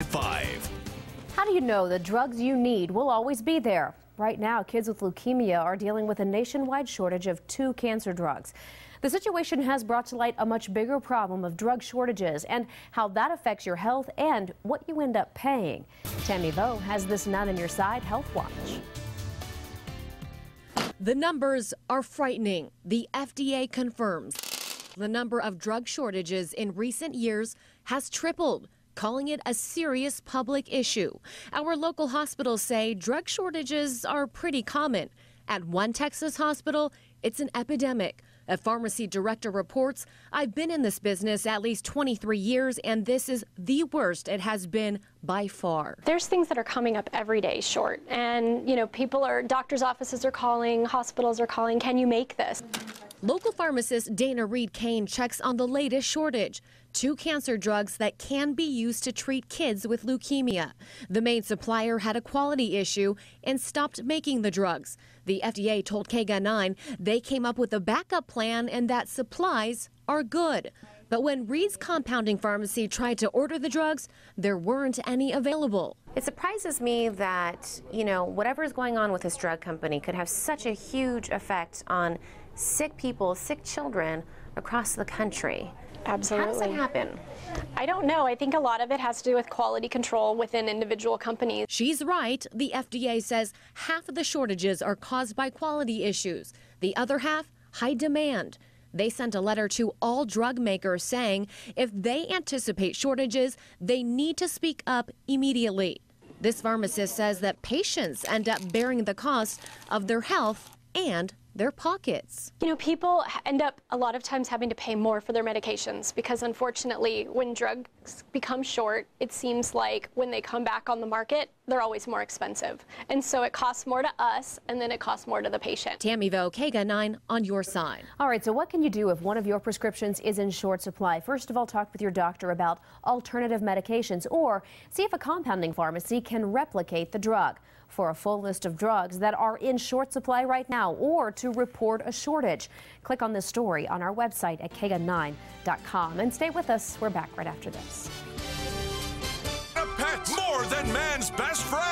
5. How do you know the drugs you need will always be there? Right now, kids with leukemia are dealing with a nationwide shortage of 2 cancer drugs. The situation has brought to light a much bigger problem of drug shortages and how that affects your health and what you end up paying. Tammy Vo has this Not on Your Side Health Watch. The numbers are frightening. The FDA confirms the number of drug shortages in recent years has tripled, calling it a serious public issue. Our local hospitals say drug shortages are pretty common. At one Texas hospital, it's an epidemic. A pharmacy director reports, "I've been in this business at least 23 years, and this is the worst it has been by far." There's things that are coming up every day short, and doctors' offices are calling, hospitals are calling, can you make this? Local pharmacist Dana Reed Kane checks on the latest shortage: 2 cancer drugs that can be used to treat kids with leukemia. The main supplier had a quality issue and stopped making the drugs. The FDA told KGUN-9 they came up with a backup plan and that supplies are good. But when Reed's compounding pharmacy tried to order the drugs, there weren't any available. It surprises me that, whatever is going on with this drug company could have such a huge effect on sick people, sick children across the country. Absolutely. How does that happen? I don't know. I think a lot of it has to do with quality control within individual companies. She's right. The FDA says half of the shortages are caused by quality issues. The other half, high demand. They sent a letter to all drug makers saying if they anticipate shortages, they need to speak up immediately. This pharmacist says that patients end up bearing the cost of their health and their pockets. People end up a lot of times having to pay more for their medications because unfortunately when drugs become short, it seems like when they come back on the market, they're always more expensive. And so it costs more to us and then it costs more to the patient. Tammy Vo, KGUN-9 on your side. All right, so what can you do if one of your prescriptions is in short supply? First of all, talk with your doctor about alternative medications or see if a compounding pharmacy can replicate the drug. For a full list of drugs that are in short supply right now or to report a shortage, click on this story on our website at KGUN9.com and stay with us. We're back right after this. A pet more than man's best friend.